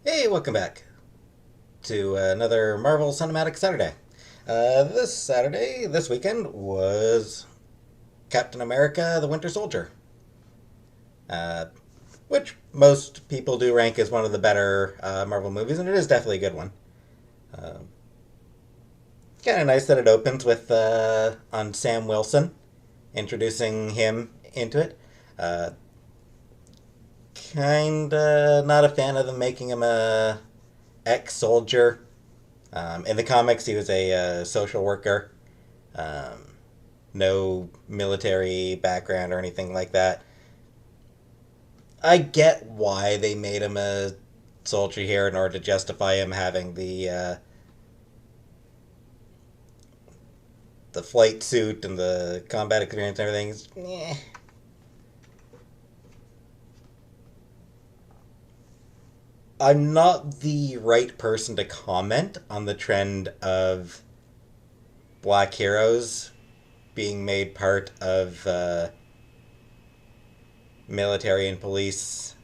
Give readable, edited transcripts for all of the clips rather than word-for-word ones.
Hey, welcome back to another Marvel Cinematic Saturday. This weekend, was Captain America the Winter Soldier, uh, which most people do rank as one of the better Marvel movies, and it is definitely a good one. Uh, Kind of nice that it opens with on Sam Wilson, introducing him into it. Uh, Kinda not a fan of them making him a ex-soldier. In the comics, he was a social worker. Um, no military background or anything like that. I get why they made him a soldier here in order to justify him having the flight suit and the combat experience and everything. I'm not the right person to comment on the trend of black heroes being made part of military and police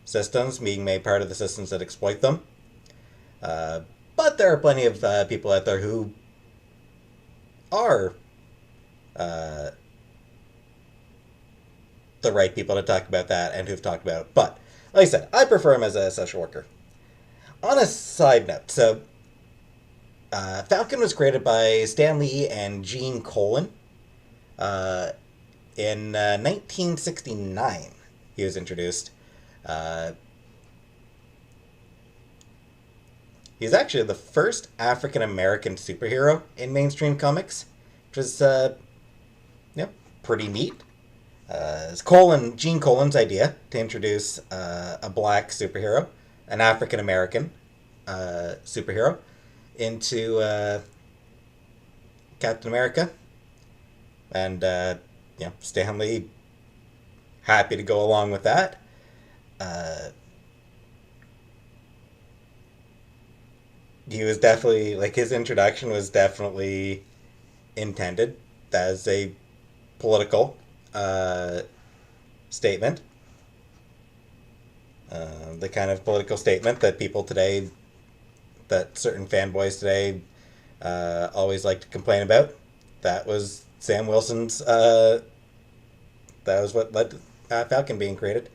systems, being made part of the systems that exploit them. Uh, but there are plenty of people out there who are uh, the right people to talk about that and who've talked about it. But like I said, I prefer him as a social worker. On a side note, Falcon was created by Stan Lee and Gene Colan uh, in 1969. He was introduced. Uh, he's actually the first African American superhero in mainstream comics, which was you know, pretty neat. It's Gene Colan's idea to introduce a black superhero, an African American superhero, into Captain America, and Stanley happy to go along with that. Uh, he was definitely like his introduction was definitely intended as a political statement, the kind of political statement that people today, that certain fanboys today always like to complain about. That was Sam Wilson's. That was what led to Falcon being created.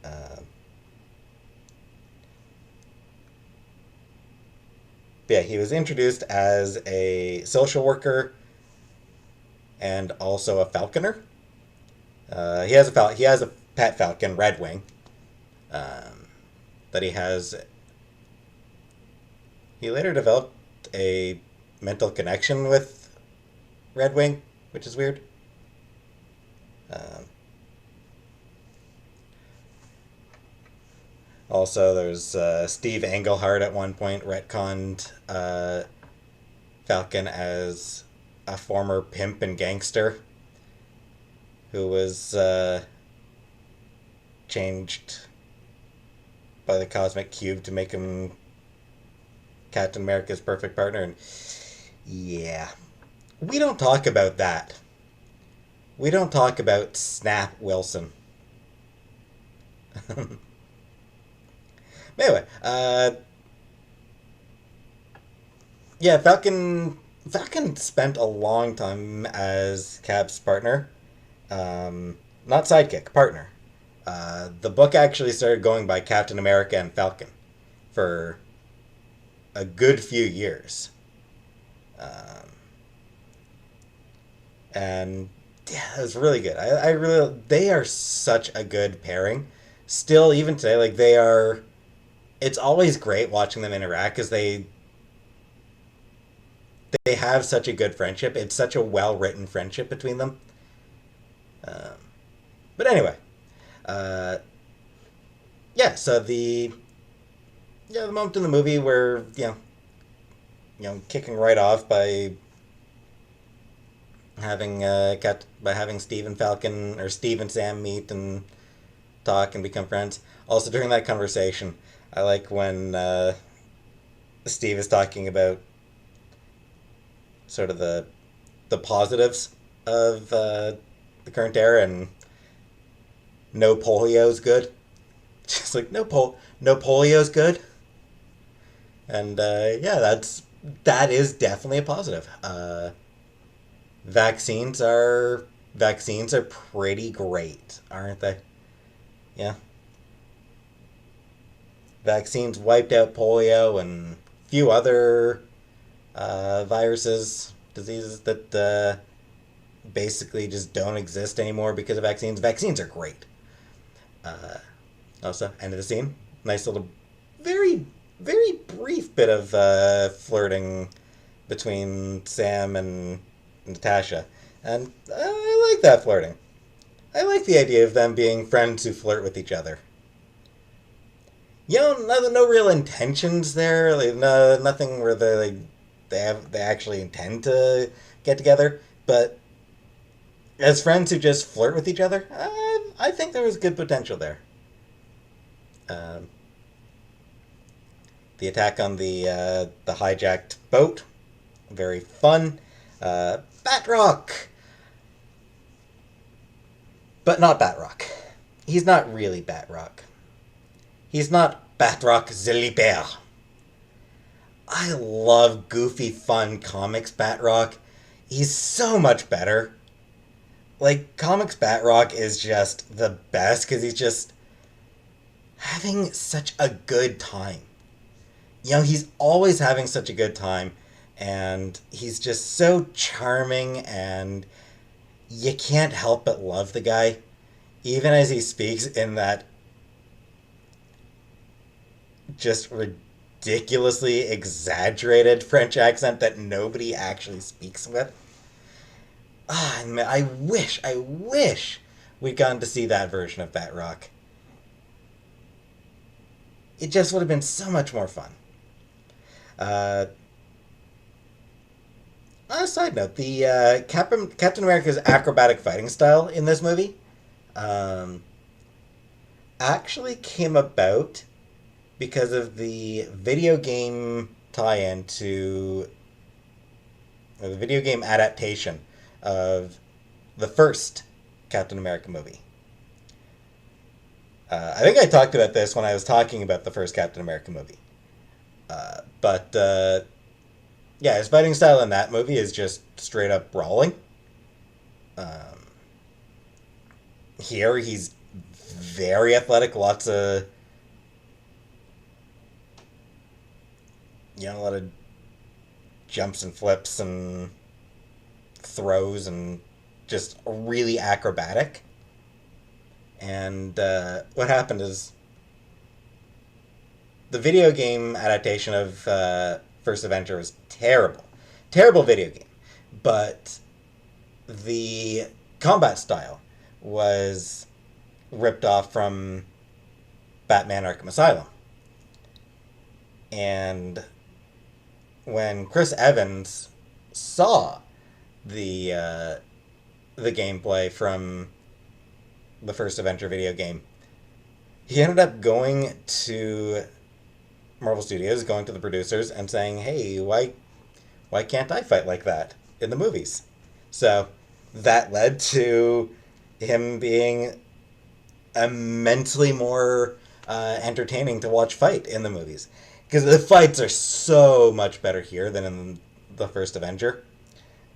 Uh, yeah, he was introduced as a social worker and also a falconer. He has a pet falcon, Red Wing, um, that he has. He later developed a mental connection with Red Wing, which is weird. Um, Also, there's Steve Englehart at one point retconned Falcon as a former pimp and gangster who was changed by the Cosmic Cube to make him Captain America's perfect partner. And yeah, we don't talk about that. We don't talk about Snap Wilson. Anyway, yeah, Falcon spent a long time as Cap's partner, not sidekick, partner. The book actually started going by Captain America and Falcon for a good few years, um, and yeah, it was really good. I really they are such a good pairing. Still, even today, like they are. It's always great watching them interact because they have such a good friendship. It's such a well written friendship between them. Um, but anyway, uh, yeah. The moment in the movie where kicking right off by having Steve and Falcon or Steve and Sam meet and talk and become friends. Also during that conversation, I like when Steve is talking about sort of the positives of the current era, and no polio is good. Just like no polio's good, and yeah, that is definitely a positive. Vaccines are vaccines are pretty great, aren't they? Yeah, vaccines wiped out polio and a few other viruses, diseases that basically just don't exist anymore because of vaccines. Vaccines are great. Uh, Also, end of the scene. Nice little, very, very brief bit of flirting between Sam and Natasha. And I like that flirting. I like the idea of them being friends who flirt with each other. No real intentions there. Like, no, nothing where they actually intend to get together. But as friends who just flirt with each other, I think there was good potential there. Um, the attack on the hijacked boat, very fun. Batroc, but not Batroc. He's not really Batroc. He's not Batroc Zilliber. I love goofy, fun comics Batroc. He's so much better. Like, comics Batroc is just the best because he's just having such a good time. He's always having such a good time, and he's just so charming, and you can't help but love the guy, even as he speaks in that just ridiculously exaggerated French accent that nobody actually speaks with. Man, I wish we'd gotten to see that version of Batroc. It just would have been so much more fun. Uh, on a side note, the Captain America's acrobatic fighting style in this movie um, actually came about because of the video game tie-in to or the video game adaptation of the first Captain America movie. I think I talked about this when I was talking about the first Captain America movie. But yeah, his fighting style in that movie is just straight up brawling. Um, Here, he's very athletic, lots of a lot of jumps and flips and throws and just really acrobatic. And what happened is the video game adaptation of First Avenger was terrible. Terrible video game. But the combat style was ripped off from Batman Arkham Asylum. And when Chris Evans saw the gameplay from the first Avenger video game, he ended up going to Marvel Studios, going to the producers and saying, "Hey, why can't I fight like that in the movies?" So that led to him being immensely more entertaining to watch fight in the movies, because the fights are so much better here than in the first Avenger.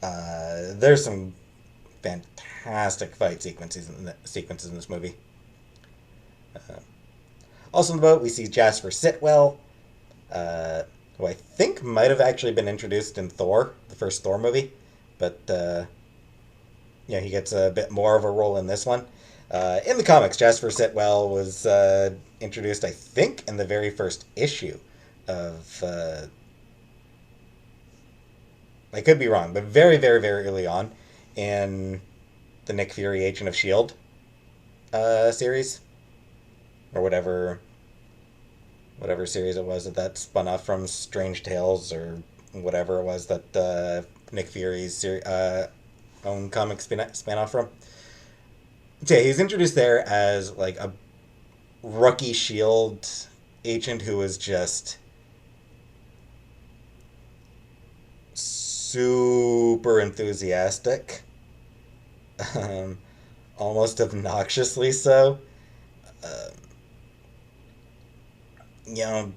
There's some fantastic fight sequences in this movie. Uh, Also in the boat, we see Jasper Sitwell, who I think might have actually been introduced in Thor, the first Thor movie, but he gets a bit more of a role in this one. In the comics, Jasper Sitwell was introduced, I think, in the very first issue of. I could be wrong, but very, very, very early on in the Nick Fury Agent of S.H.I.E.L.D. Series, or whatever series it was that spun off from Strange Tales, or whatever it was that Nick Fury's own comic span off from. So yeah, he's introduced there as like a rookie S.H.I.E.L.D. agent who was just super enthusiastic, um, almost obnoxiously so. Uh, you know,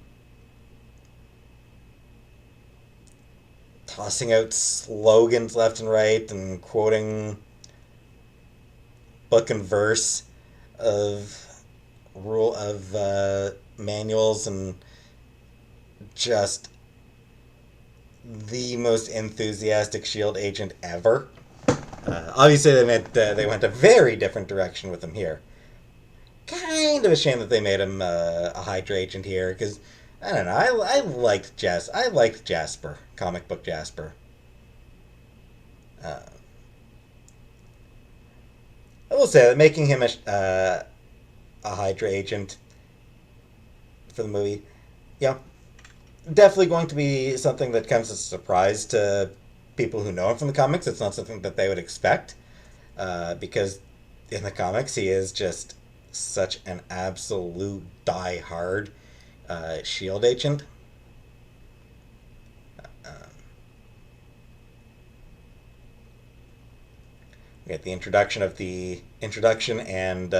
tossing out slogans left and right and quoting book and verse of rule of manuals and just the most enthusiastic shield agent ever. Obviously, they went a very different direction with him here. Kind of a shame that they made him a Hydra agent here because I don't know. I liked I liked Jasper, comic book Jasper. Uh, I will say that making him a Hydra agent for the movie, yeah, definitely going to be something that comes as a surprise to people who know him from the comics. It's not something that they would expect because in the comics he is just such an absolute die-hard Shield agent. Um, we get the introduction and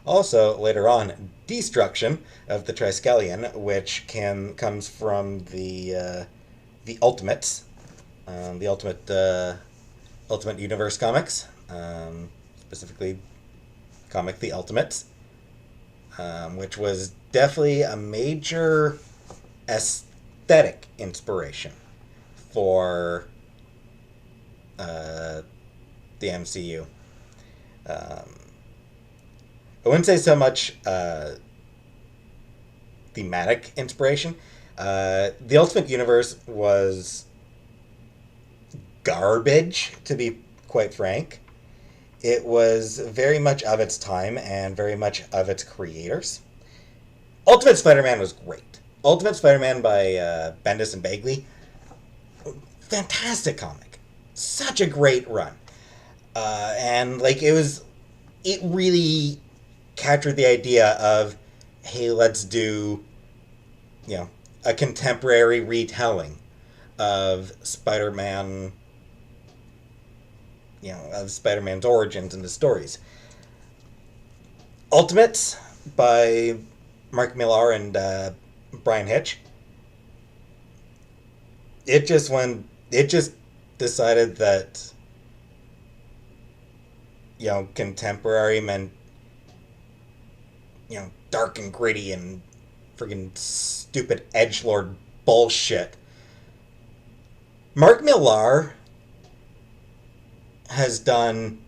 also later on destruction of the Triskelion, which comes from the Ultimates, the Ultimate Universe comics, specifically comic The Ultimates, which was definitely a major aesthetic inspiration for uh, the MCU. Um, I wouldn't say so much thematic inspiration. The Ultimate Universe was garbage, to be quite frank. It was very much of its time and very much of its creators. Ultimate Spider-Man was great. Ultimate Spider-Man by Bendis and Bagley, fantastic comic, such a great run, and like it really captured the idea of, hey, let's do, you know, a contemporary retelling of Spider-Man, of Spider-Man's origins and his stories. Ultimates by Mark Millar and Brian Hitch. It just decided that, contemporary meant, dark and gritty and friggin' stupid edgelord bullshit. Mark Millar has done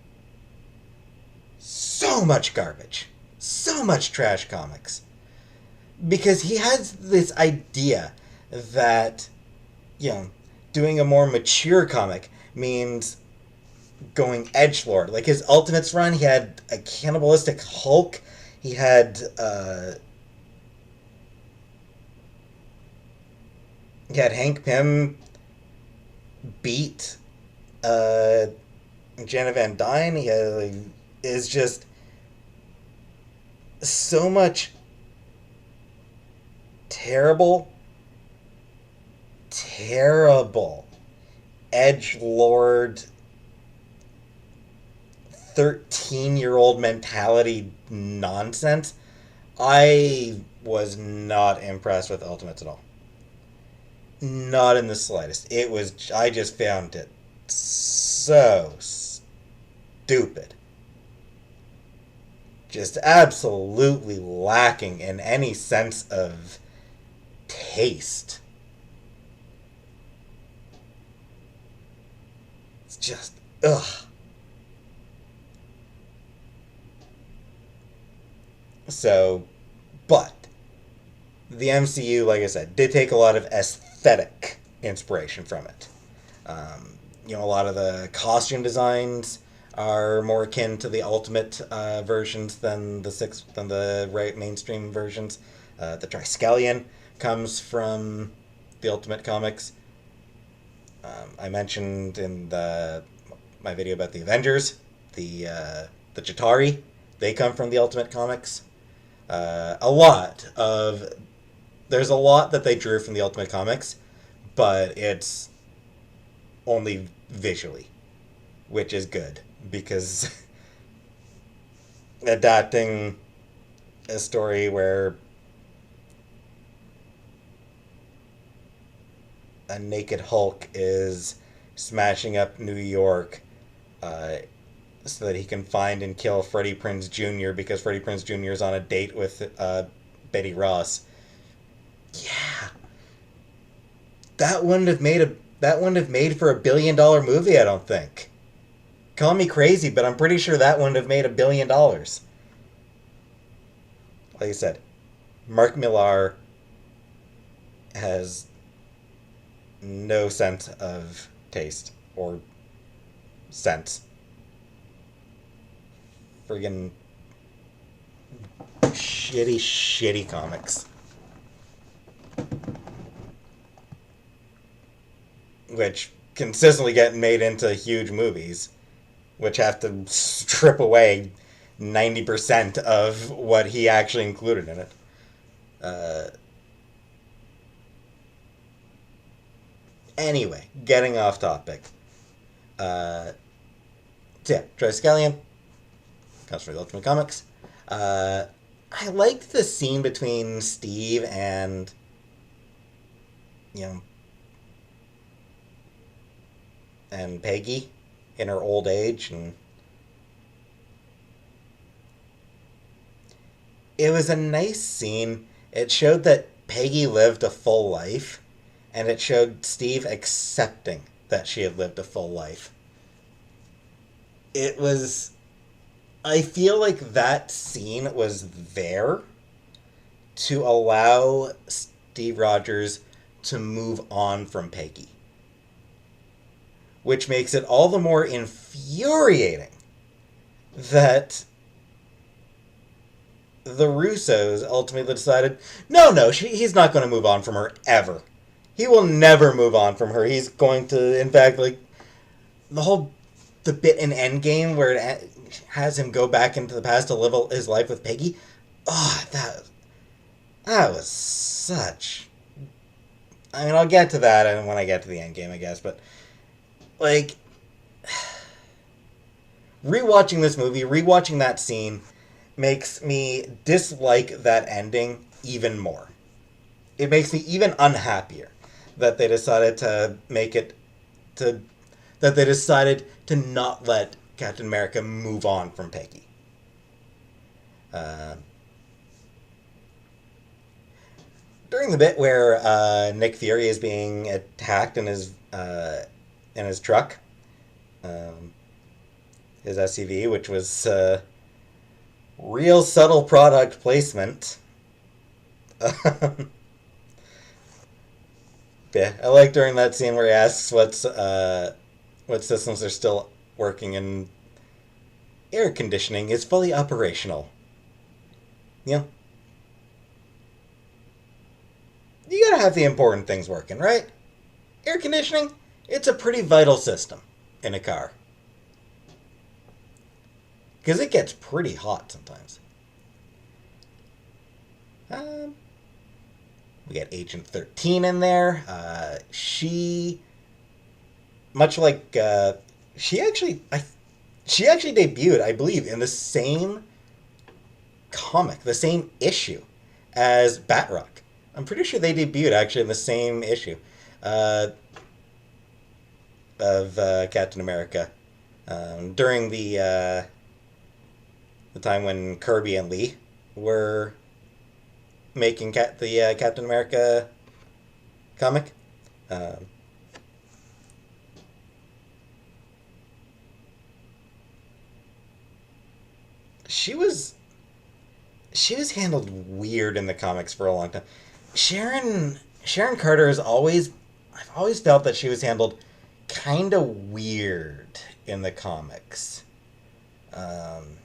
so much garbage, so much trash comics, because he has this idea that, doing a more mature comic means going edgelord. Like his Ultimates run, he had a cannibalistic Hulk. He had Hank Pym beat Jenna Van Dyne. He had, is just so much terrible edge lord 13-year-old mentality nonsense. I was not impressed with Ultimates at all. Not in the slightest. I just found it so stupid. Just absolutely lacking in any sense of taste. It's just, ugh. So, but the MCU, like I said, did take a lot of aesthetic inspiration from it. A lot of the costume designs are more akin to the Ultimate versions than the right mainstream versions. The Triskelion comes from the Ultimate comics. I mentioned in my video about the Avengers, the Chitauri, they come from the Ultimate comics. There's a lot that they drew from the Ultimate comics, but it's only visually, which is good, because adapting a story where a naked Hulk is smashing up New York uh, so that he can find and kill Freddie Prinze Jr. because Freddie Prinze Jr. is on a date with Betty Ross. Yeah, that wouldn't have made for $1 billion movie. I don't think. Call me crazy, but I'm pretty sure that wouldn't have made $1 billion. Like I said, Mark Millar has no sense of taste or sense. Friggin' shitty comics. Which consistently get made into huge movies, which have to strip away 90% of what he actually included in it. Uh, anyway, getting off topic. Uh, so yeah, Troy Scallion comes from the Ultimate Comics. I liked the scene between Steve and, you know, and Peggy in her old age, and it was a nice scene. It showed that Peggy lived a full life, and it showed Steve accepting that she had lived a full life. It was. I feel like that scene was there to allow Steve Rogers to move on from Peggy, which makes it all the more infuriating that the Russos ultimately decided, no, he's not going to move on from her ever. He will never move on from her. He's going to, in fact, like the bit in Endgame where it has him go back into the past to live his life with Peggy. Oh, that was such. I mean, I'll get to that when I get to the Endgame, I guess, but like rewatching this movie, rewatching that scene makes me dislike that ending even more. It makes me even unhappier that they decided to make it to that they decided to not let Captain America move on from Peggy. Uh, During the bit where Nick Fury is being attacked in his truck, um, his SUV, which was real subtle product placement. Yeah, I like during that scene where he asks what systems are still working, and air conditioning is fully operational. You know, you gotta have the important things working, right? Air conditioning, it's a pretty vital system in a car. Because it gets pretty hot sometimes. Um, we got Agent 13 in there. She, much like, she actually, she actually debuted, I believe, in the same comic, the same issue as Batroc. I'm pretty sure they debuted actually in the same issue uh, of Captain America during the time when Kirby and Lee were making the Captain America comic. Um, she was she was handled weird in the comics for a long time. Sharon Carter is always I've always felt that she was handled kind of weird in the comics. Um,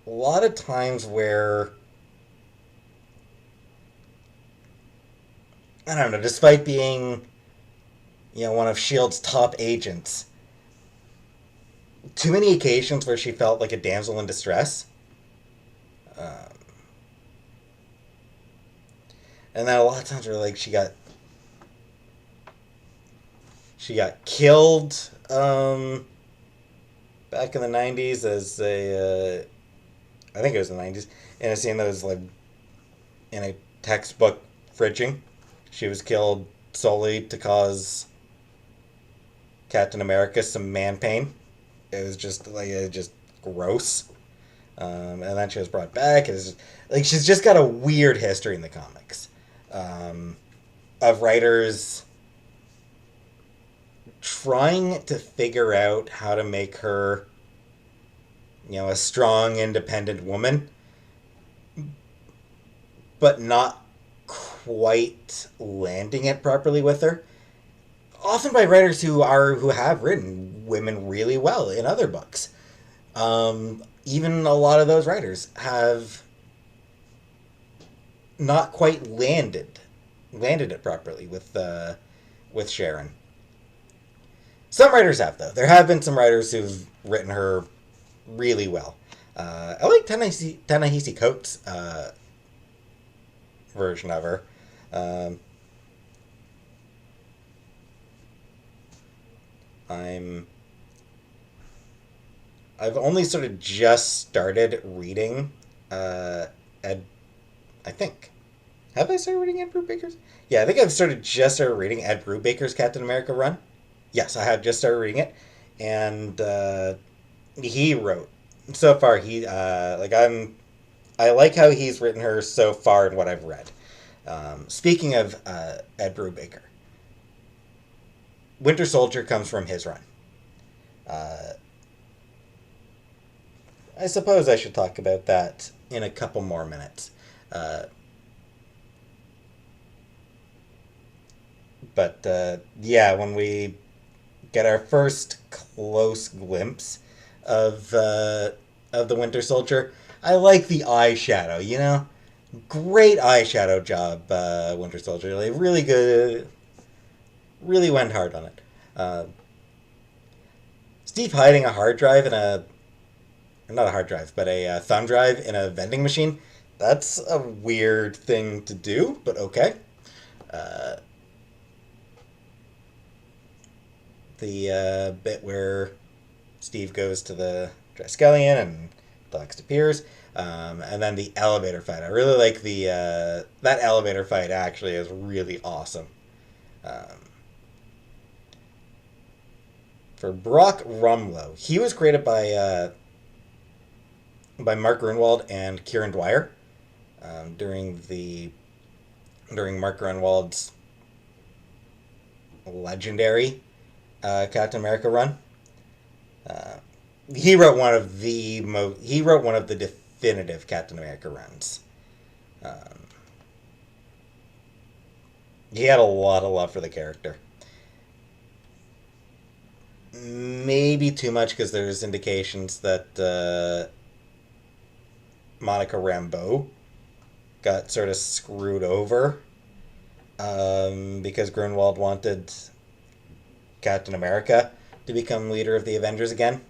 a lot of times where I don't know, despite being one of Shield's top agents, too many occasions where she felt like a damsel in distress. Um, and then a lot of times where like she got killed back in the 90s as a I think it was the 90s in a scene that was like in a textbook fridging. She was killed solely to cause Captain America some man pain. It was just gross. And then she was brought back. She's just got a weird history in the comics of writers trying to figure out how to make her, a strong, independent woman, but not quite landing it properly with her. Often by writers who have written women really well in other books. Even a lot of those writers have not quite landed it properly with Sharon. Some writers have, though. There have been some writers who've written her really well. I like Ta-Nehisi Coates' version of her. I've only sort of just started reading Ed. I think. Have I started reading Ed Brubaker's? Yeah, I think I've just started reading Ed Brubaker's Captain America run. Yes, I have just started reading it, and he wrote so far. I like how he's written her so far in what I've read. Speaking of Ed Brubaker, Winter Soldier comes from his run. I suppose I should talk about that in a couple more minutes. When we get our first close glimpse of the Winter Soldier, I like the eyeshadow. Great eyeshadow job, Winter Soldier. Like, really good. Really went hard on it. Steve hiding a hard drive not a hard drive, but a thumb drive in a vending machine. That's a weird thing to do, but okay. The bit where Steve goes to the Triskelion and talks to Piers, and then the elevator fight. I really like that elevator fight. Actually, is really awesome. For Brock Rumlow, he was created by Mark Grunwald and Kieran Dwyer during Mark Grunwald's legendary Captain America run. He wrote one of the definitive Captain America runs. He had a lot of love for the character. Maybe too much, because there's indications that Monica Rambeau got sort of screwed over because Grunwald wanted Captain America to become leader of the Avengers again.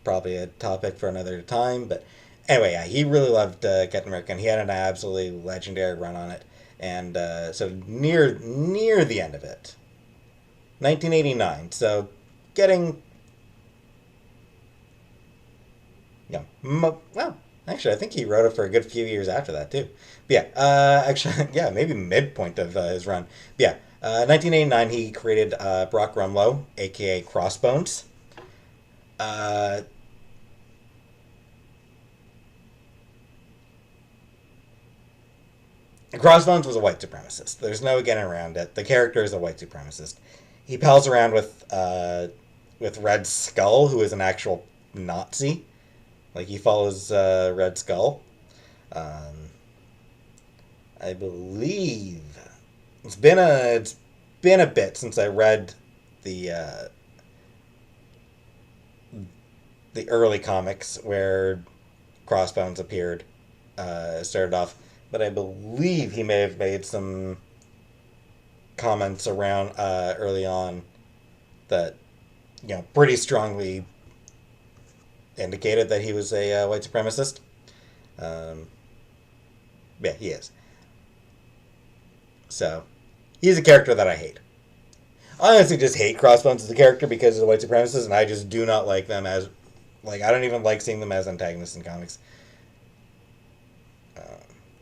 Probably a topic for another time, but anyway, yeah, he really loved Captain America, and he had an absolutely legendary run on it. And so near the end of it, 1989. So getting, well, actually, I think he wrote it for a good few years after that too. But yeah, maybe midpoint of his run. But yeah, 1989, he created Brock Rumlow, aka Crossbones. Crossbones was a white supremacist. There's no getting around it. The character is a white supremacist. He pals around with Red Skull, who is an actual Nazi. Like, he follows Red Skull. I believe it's been a bit since I read the early comics where Crossbones appeared. Started off. But I believe he may have made some comments around early on that, pretty strongly indicated that he was a white supremacist. Yeah, he is. So, he's a character that I hate. I honestly just hate Crossbones as a character because he's a white supremacist, and I just do not like them as, I don't even like seeing them as antagonists in comics.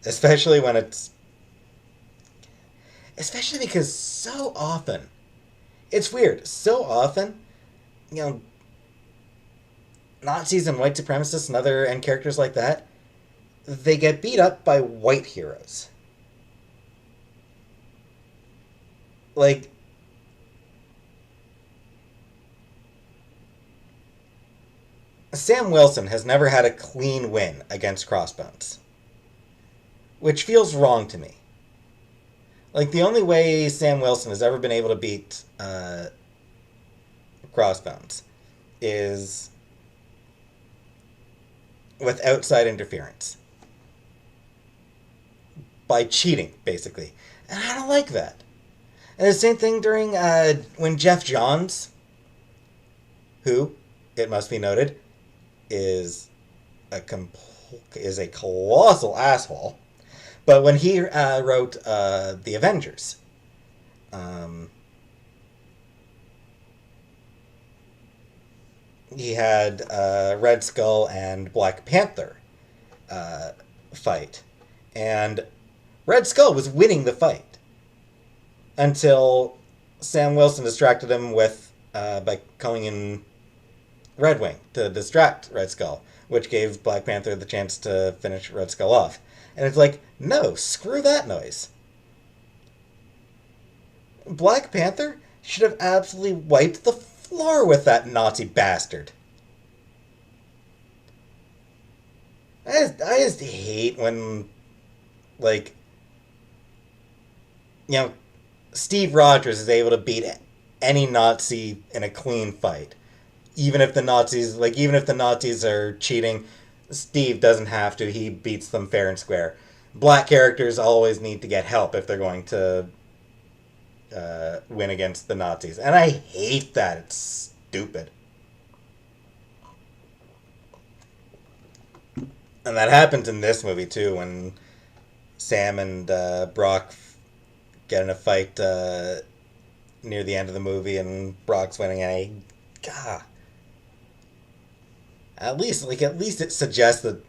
especially when it's especially because so often it's weird. So often, you know, Nazis and white supremacists and other and characters like that, they get beat up by white heroes. Like Sam Wilson has never had a clean win against Crossbones, which feels wrong to me. Like the only way Sam Wilson has ever been able to beat Crossbones is with outside interference by cheating, basically, and I don't like that. And the same thing during when Jeff Johns, who it must be noted is is a colossal asshole, but when he wrote the Avengers, um, he had Red Skull and Black Panther uh, fight, and Red Skull was winning the fight until Sam Wilson distracted him with by calling in Red Wing to distract Red Skull, which gave Black Panther the chance to finish Red Skull off. And it's like, no, screw that noise. Black Panther should have absolutely wiped the floor with that Nazi bastard. I just hate when, like, you know, Steve Rogers is able to beat any Nazi in a clean fight. Even if the Nazis are cheating, Steve doesn't have to. He beats them fair and square. Black characters always need to get help if they're going to win against the Nazis. And I hate that. It's stupid. And that happens in this movie, too, when Sam and Brock get in a fight near the end of the movie, and Brock's winning. And God, at least it suggests that.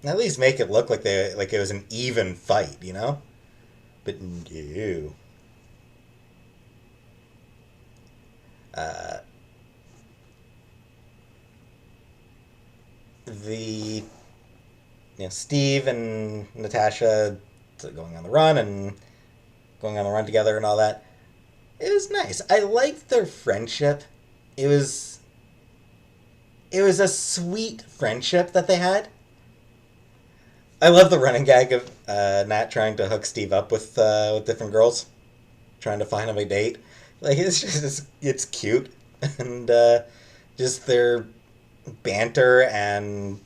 At least make it look like it was an even fight, you know. But no. Uh, the Steve and Natasha going on the run and going on the run together and all that. It was nice. I liked their friendship. It was a sweet friendship that they had. I love the running gag of Nat trying to hook Steve up with different girls, trying to find him a date. Like it's cute, and just their banter and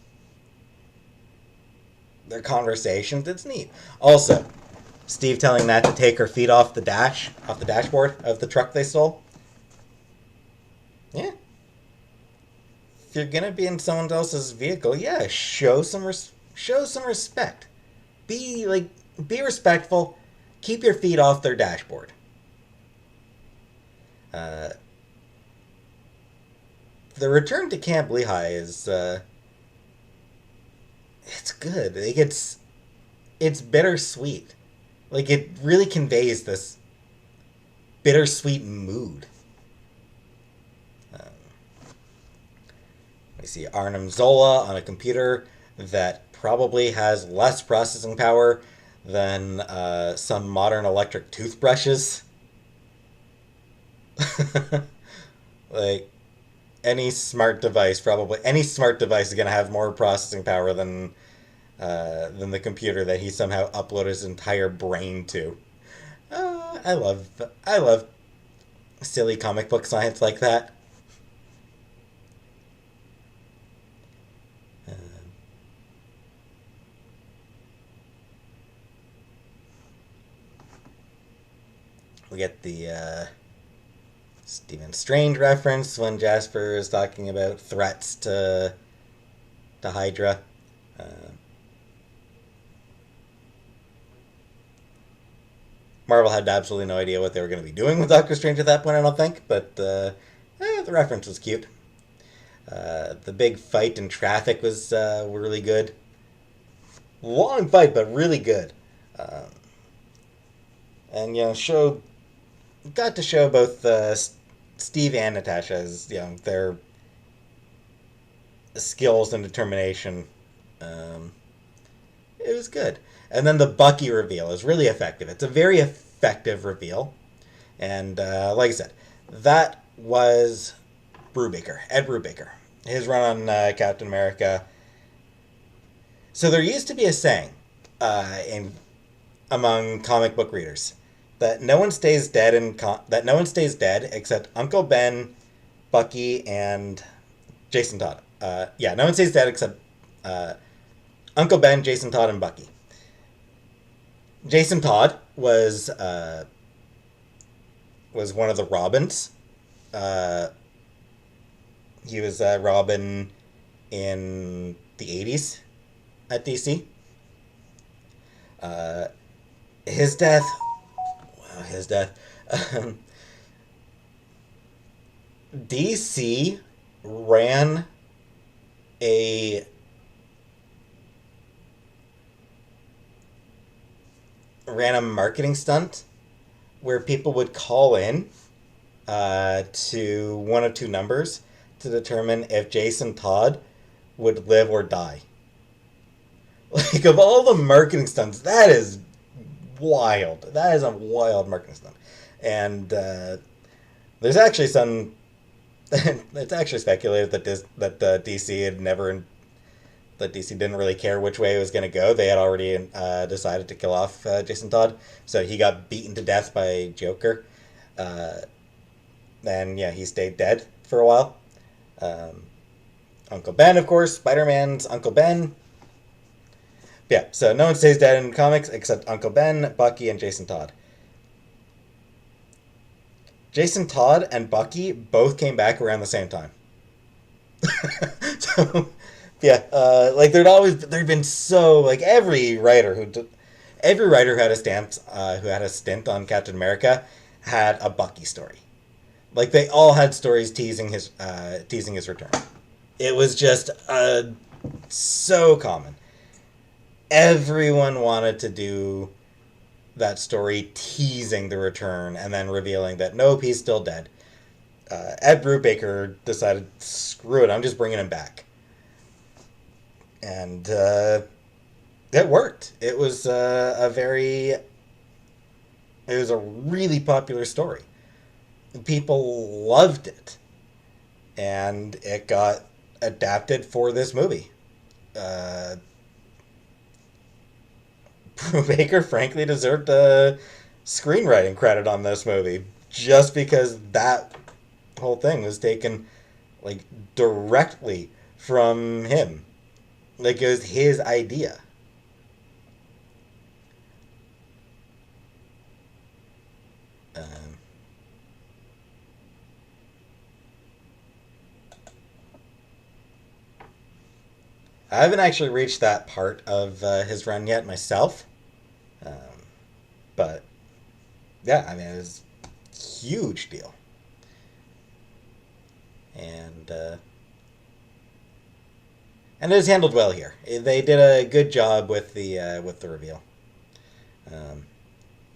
their conversations. It's neat. Also, Steve telling Nat to take her feet off the dashboard of the truck they stole. Yeah, if you're gonna be in someone else's vehicle, yeah, show some respect. Be respectful. Keep your feet off their dashboard. Uh, the return to Camp Lehigh is it's good. Like it's bittersweet. Like it really conveys this bittersweet mood. We see Arnim Zola on a computer that probably has less processing power than some modern electric toothbrushes. Like any smart device is going to have more processing power than the computer that he somehow uploaded his entire brain to. I love silly comic book science like that. We get the Stephen Strange reference when Jasper is talking about threats to Hydra. Marvel had absolutely no idea what they were going to be doing with Doctor Strange at that point, I don't think, but the reference was cute. The big fight in traffic was really good. Long fight, but really good. Um, and showed got to show both Steve and Natasha's their skills and determination. Um, it was good. And then the Bucky reveal is really effective. It's a very effective reveal. And like I said, that was Ed Brubaker. His run on Captain America. So there used to be a saying in among comic book readers that no one stays dead that no one stays dead except Uncle Ben, Bucky, and Jason Todd. Yeah, no one stays dead except uh, Uncle Ben, Jason Todd, and Bucky. Jason Todd was one of the Robins. Uh, he was Robin in the '80s at DC. Uh, his death. Wow, his death. Um, DC ran a marketing stunt where people would call in to one of two numbers to determine if Jason Todd would live or die. Like, of all the marketing stunts, that is wild. That is a wild marketing stunt. And there's actually some. It's actually speculated that DC had never. That DC didn't really care which way it was going to go. They had already decided to kill off Jason Todd. So he got beaten to death by Joker. Uh, and yeah, he stayed dead for a while. Um, Uncle Ben, of course, Spider Man's Uncle Ben. Yeah, so no one stays dead in comics except Uncle Ben, Bucky, and Jason Todd. Jason Todd and Bucky both came back around the same time. So, yeah, like there'd been so like every writer who had a stint on Captain America had a Bucky story. Like they all had stories teasing his return. It was just so common. Everyone wanted to do that story teasing the return and then revealing that nope, he's still dead. Ed Brubaker decided, screw it, I'm just bringing him back. And it worked. It was it was a really popular story. People loved it. And it got adapted for this movie. Brubaker frankly deserved a screenwriting credit on this movie just because that whole thing was taken like directly from him. Like it was his idea. Um, I haven't actually reached that part of his run yet myself, um, but yeah, I mean it was a huge deal, and and it was handled well here. They did a good job with the reveal. Um,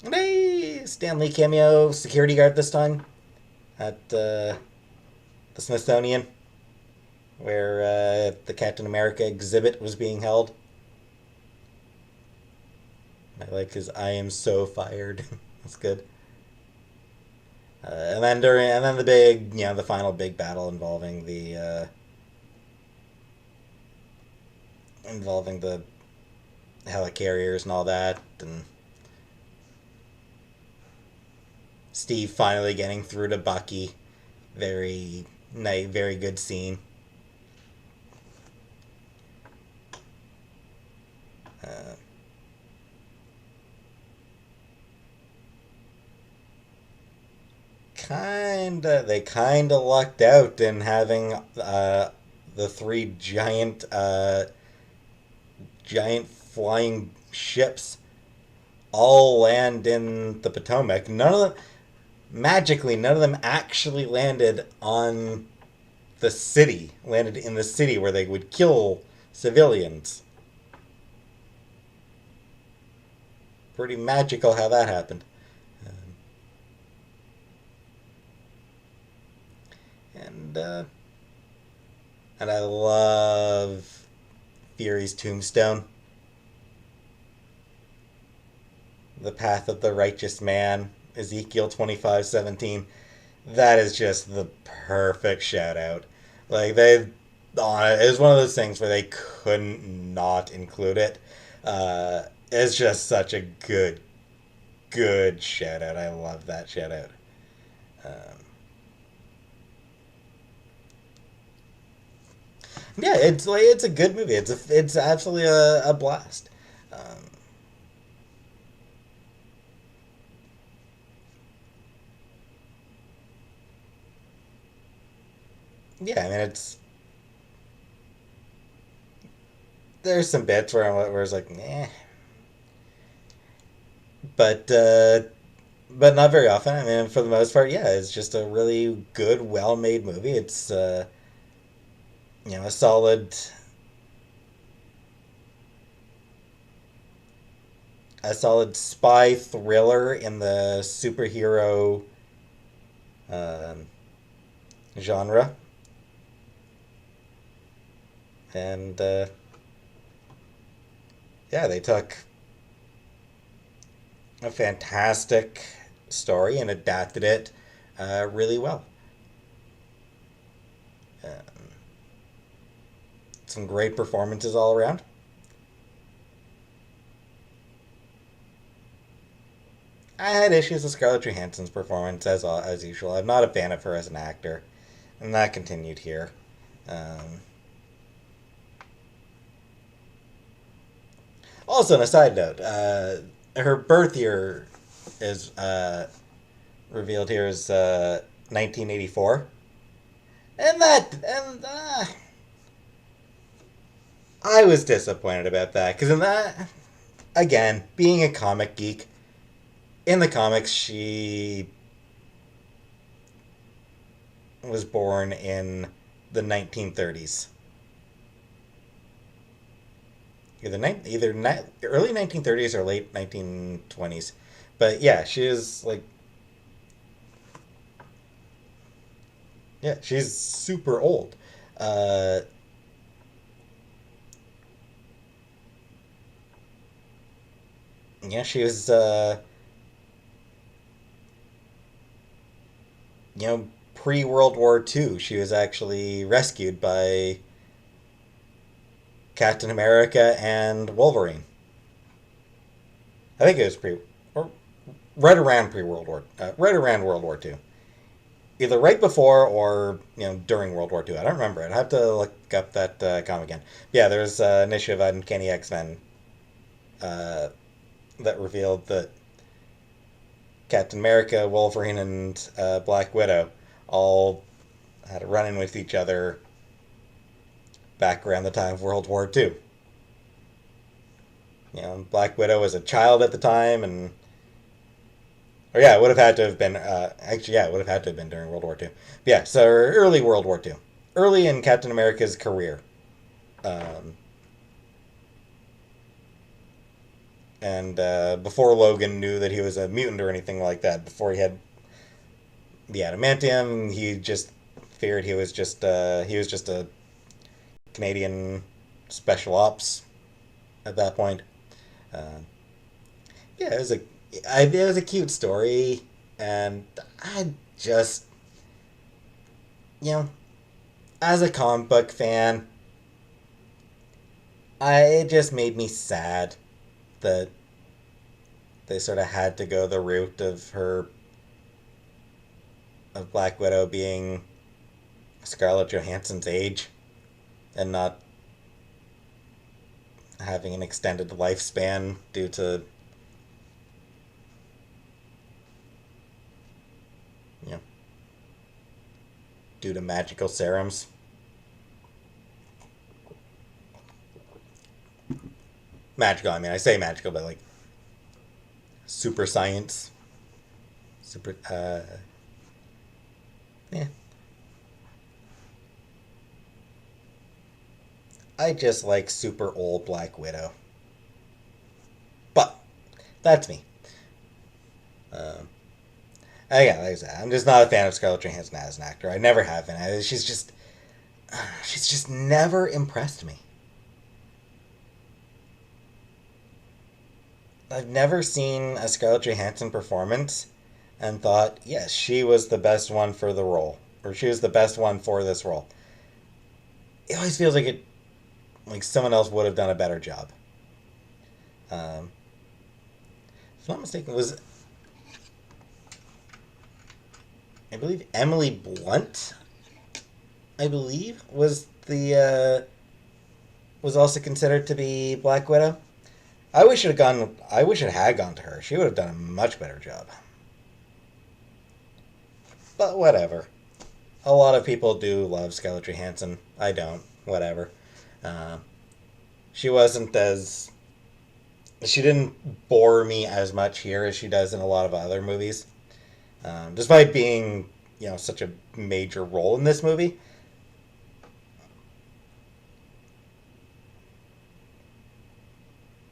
and a Stan Lee cameo, security guard this time at the Smithsonian, where the Captain America exhibit was being held. I like his "I am so fired." That's good. And then the big, the final big battle involving the helicarriers and all that, and Steve finally getting through to Bucky. Very nice, very good scene. Uh, they kinda lucked out in having the three giant flying ships all land in the Potomac. None of them actually landed on the city. Landed in the city where they would kill civilians. pretty magical how that happened. Um, and and I love Fury's tombstone, the path of the righteous man, Ezekiel 25:17. That is just the perfect shout out. Like they on it was one of those things where they couldn't not include it. It's just such a good shout out. I love that shout out. Yeah, it's a good movie. It's absolutely a blast. Um, yeah, I mean there's some bits where it's like, eh, but uh, but not very often. I mean, for the most part, yeah, it's just a really good, well-made movie. It's a solid spy thriller in the superhero um, genre, and yeah, they took a fantastic story and adapted it really well. Um, some great performances all around. I had issues with Scarlett Johansson's performance as usual. I'm not a fan of her as an actor, and that continued here. Um, Also, on a side note, her birth year is revealed here as 1984, and I was disappointed about that because in that, again, being a comic geek, in the comics she was born in the 1930s, either early 1930s or late 1920s, but yeah, she is like, yeah, she's super old. Uh, yeah, she was pre World War II. She was actually rescued by Captain America and Wolverine. I think it was or right around World War II, either right before or during World War II. I don't remember. I'd have to look up that comic again. Yeah, there's an issue of Uncanny X-Men uh, that revealed that Captain America, Wolverine, and Black Widow all had a run-in with each other back around the time of World War II. Black Widow was a child at the time, and or yeah, it would have had to have been actually, yeah, it would have had to have been during World War II. But yeah, so early World War II, early in Captain America's career, um, and before Logan knew that he was a mutant or anything like that. Before he had the adamantium, he just feared he was just a Canadian special ops at that point. Uh, yeah, it was a cute story, and I just you know as a comic book fan, it just made me sad that they sort of had to go the route of Black Widow being Scarlett Johansson's age and not having an extended lifespan you know due to magical serums. Magical. I mean, I say magical, but like super science. Super. Yeah. I just like super old Black Widow. But That's me. Um, yeah, like I said, I'm just not a fan of Scarlett Johansson as an actor. I never have been. She's just never impressed me. I've never seen a Scarlett Johansson performance and thought, yes, she was the best one for the role, or she was the best one for this role. It always feels like someone else would have done a better job. Um, if I'm not mistaken, was I believe Emily Blunt. I believe was also considered to be Black Widow. I wish it had gone. I wish it had gone to her. She would have done a much better job. But whatever. A lot of people do love Scarlett Johansson. I don't. Whatever. Uh, she wasn't as. She didn't bore me as much here as she does in a lot of other movies. Despite being, such a major role in this movie.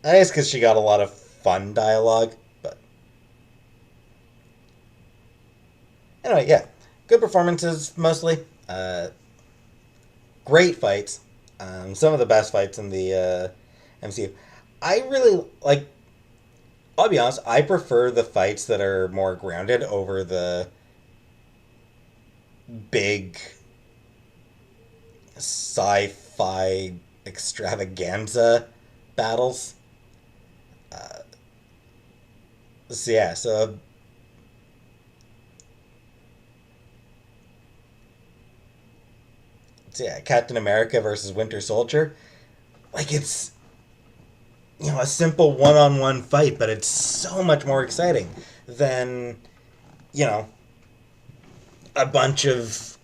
I guess because she got a lot of fun dialogue. But anyway, yeah. Good performances, mostly. Great fights. Some of the best fights in the MCU. I really like. I'll be honest. I prefer the fights that are more grounded over the big sci-fi extravaganza battles. Uh, so yeah, so yeah, Captain America versus Winter Soldier. Like it's a simple one-on-one fight, but it's so much more exciting than you know a bunch of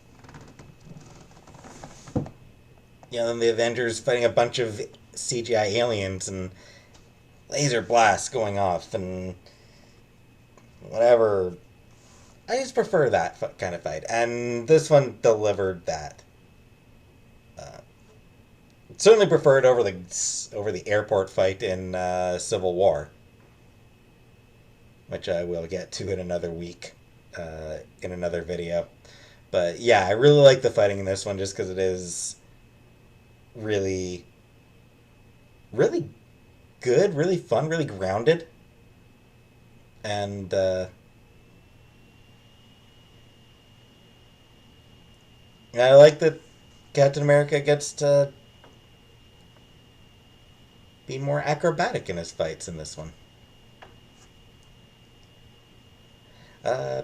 than the Avengers fighting a bunch of CGI aliens and laser blasts going off and whatever. I just prefer that kind of fight, and this one delivered that. Uh, Certainly preferred over the airport fight in Civil War, which I will get to in another week, in another video. But yeah, I really like the fighting in this one just because it is really, really good, really fun, really grounded, and I like that Captain America gets to be more acrobatic in his fights in this one. Uh,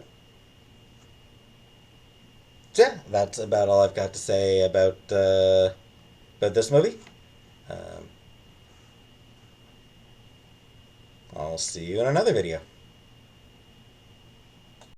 so yeah, that's about all I've got to say about this movie. Um, I'll see you in another video.